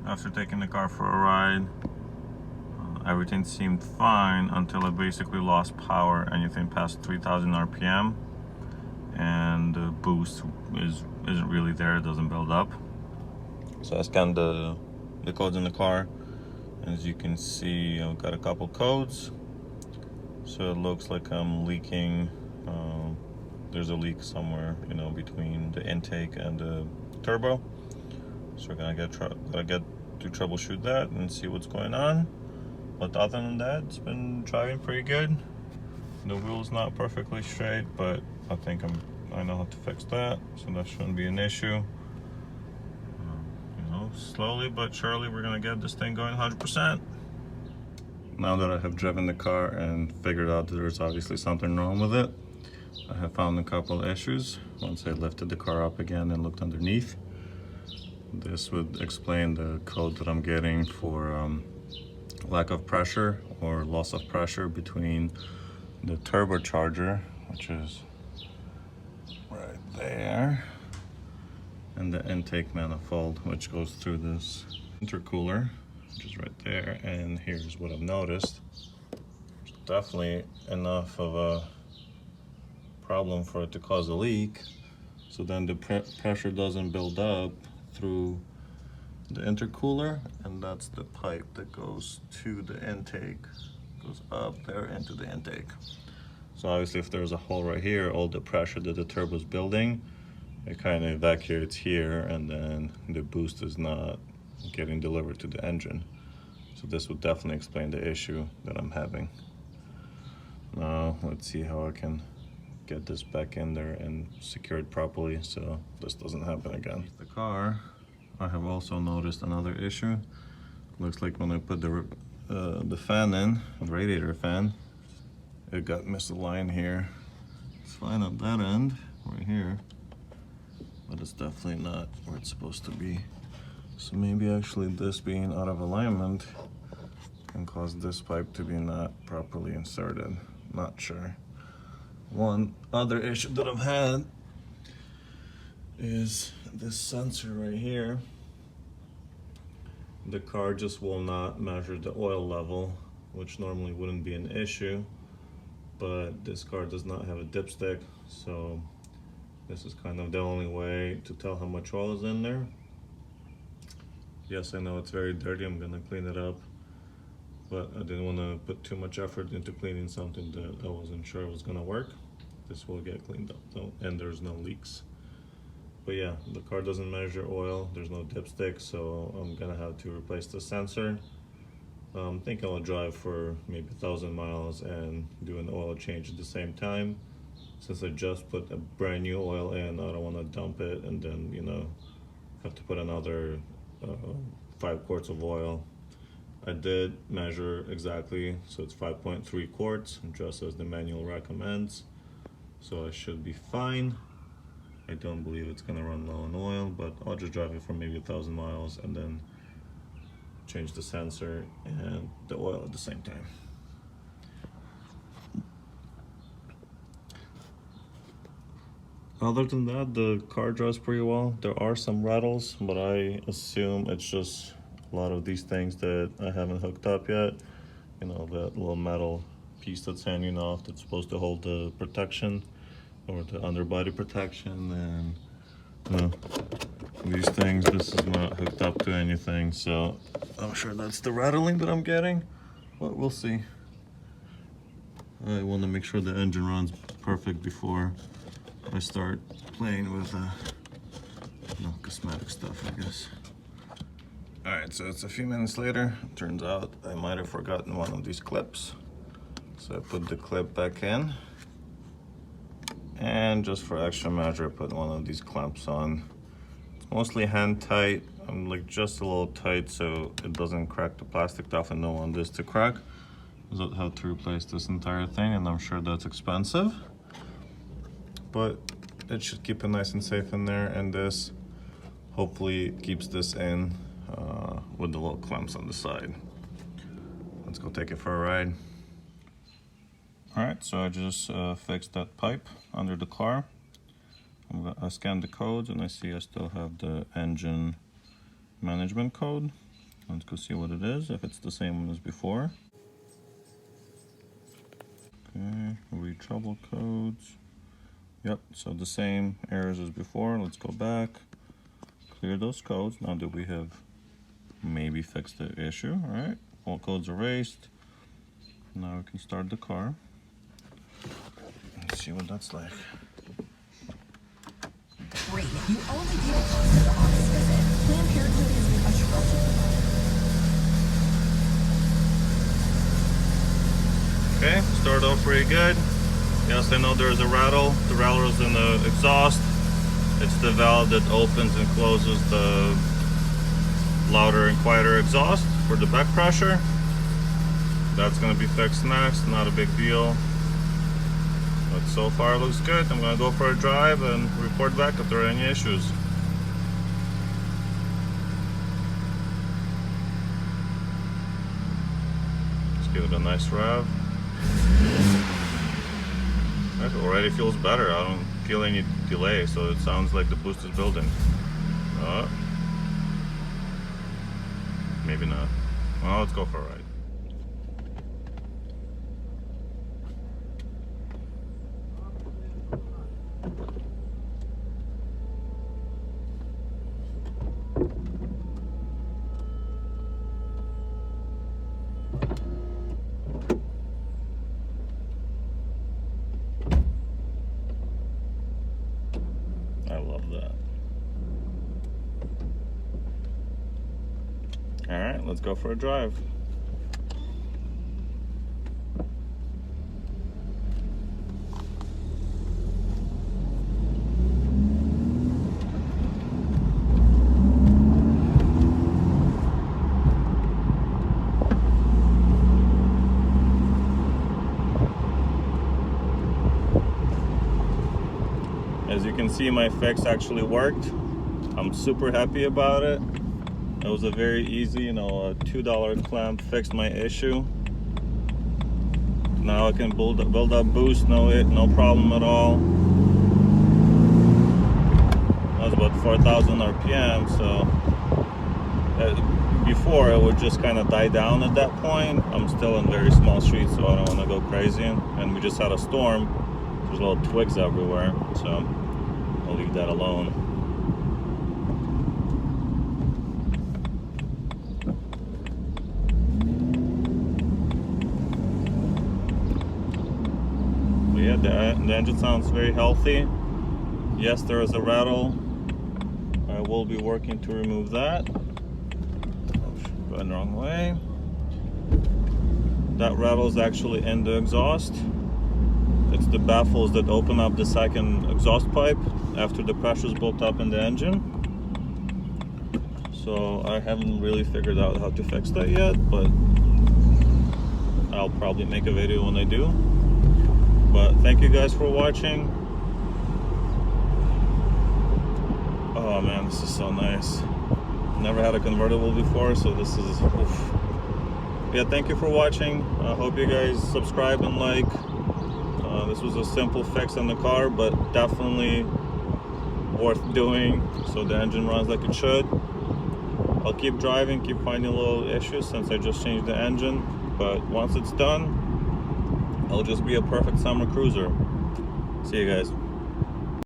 after taking the car for a ride. Everything seemed fine until it basically lost power, anything past 3000 RPM, and the boost isn't really there, it doesn't build up. So I scanned the codes in the car. As you can see, I've got a couple codes. So it looks like I'm leaking. There's a leak somewhere, you know, between the intake and the turbo. So we're gonna get to troubleshoot that and see what's going on. But other than that, it's been driving pretty good. The wheel's not perfectly straight, but I think I know how to fix that, so that shouldn't be an issue. You know, slowly but surely, we're gonna get this thing going 100%. Now that I have driven the car and figured out that there's obviously something wrong with it, I have found a couple of issues. Once I lifted the car up again and looked underneath, this would explain the code that I'm getting for lack of pressure or loss of pressure between the turbocharger, which is right there, and the intake manifold, which goes through this intercooler, which is right there. And here's what I've noticed. There's definitely enough of a problem for it to cause a leak, so then the pressure doesn't build up through the intercooler, and that's the pipe that goes to the intake, goes up there into the intake. So obviously if there's a hole right here, all the pressure that the turbo is building, it kind of evacuates here, and then the boost is not getting delivered to the engine. So this would definitely explain the issue that I'm having. Now let's see how I can get this back in there and secure it properly so this doesn't happen again. The car, I have also noticed another issue. Looks like when I put the fan in, the radiator fan, it got misaligned here. It's fine on that end, right here, but it's definitely not where it's supposed to be. So maybe actually this being out of alignment can cause this pipe to be not properly inserted. Not sure. One other issue that I've had is this sensor right here. The car just will not measure the oil level, which normally wouldn't be an issue, but this car does not have a dipstick, so this is kind of the only way to tell how much oil is in there. Yes, I know it's very dirty, I'm gonna clean it up, but I didn't want to put too much effort into cleaning something that I wasn't sure was gonna work. This will get cleaned up though, and there's no leaks. But yeah, the car doesn't measure oil, there's no dipstick, so I'm gonna have to replace the sensor. I'm thinking I'll drive for maybe 1,000 miles and do an oil change at the same time. Since I just put a brand new oil in, I don't want to dump it and then, you know, have to put another 5 quarts of oil. I did measure exactly, so it's 5.3 quarts, just as the manual recommends. So I should be fine. I don't believe it's gonna run low on oil, but I'll just drive it for maybe 1,000 miles and then change the sensor and the oil at the same time. Other than that, the car drives pretty well. There are some rattles, but I assume it's just a lot of these things that I haven't hooked up yet. You know, that little metal piece that's hanging off that's supposed to hold the protection or the underbody protection, and you know, these things, this is not hooked up to anything, so I'm sure that's the rattling that I'm getting, but we'll see. I want to make sure the engine runs perfect before I start playing with cosmetic stuff, I guess. Alright, so it's a few minutes later. Turns out I might have forgotten one of these clips. So I put the clip back in. And just for extra measure, I put one of these clamps on. It's mostly hand tight. I'm like just a little tight so it doesn't crack the plastic. Definitely don't want this to crack. So I have to replace this entire thing, and I'm sure that's expensive. But it should keep it nice and safe in there, and this hopefully keeps this in with the little clamps on the side. Let's go take it for a ride. Alright, so I just fixed that pipe under the car. I scanned the codes and I see I still have the engine management code. Let's go see what it is, if it's the same one as before. Okay, read trouble codes. Yep, so the same errors as before. Let's go back, clear those codes. Now that we have maybe fixed the issue, all right? All codes erased. Now we can start the car. Let's see what that's like. Great. You only pay the cost of the office visit. Planned Parenthood has been a troubleshoot provider. Okay, start off pretty good. Yes, I know there's a rattle. The rattle is in the exhaust. It's the valve that opens and closes the louder and quieter exhaust for the back pressure. That's going to be fixed next, not a big deal. But so far it looks good. I'm going to go for a drive and report back if there are any issues. Let's give it a nice rev. It already feels better. I don't feel any delay, so it sounds like the boost is building. Maybe not. Well, let's go for a ride. I love that. All right, let's go for a drive. As you can see, my fix actually worked. I'm super happy about it. It was a very easy, a $2 clamp fixed my issue. Now I can build up boost, no problem at all. That was about 4,000 RPM, so before it would just kind of die down at that point. I'm still in very small streets, so I don't want to go crazy. And we just had a storm. There's little twigs everywhere, so I'll leave that alone. But yeah, the engine sounds very healthy. Yes, there is a rattle. I will be working to remove that. Going the wrong way. That rattle is actually in the exhaust. It's the baffles that open up the second exhaust pipe after the pressure is built up in the engine. So I haven't really figured out how to fix that yet, but I'll probably make a video when I do. But thank you guys for watching. Oh man, this is so nice. Never had a convertible before, so this is oof. Yeah, thank you for watching. I hope you guys subscribe and like. This was a simple fix on the car, but definitely worth doing so the engine runs like it should. I'll keep driving, keep finding little issues since I just changed the engine, but once it's done, it'll just be a perfect summer cruiser. See you guys.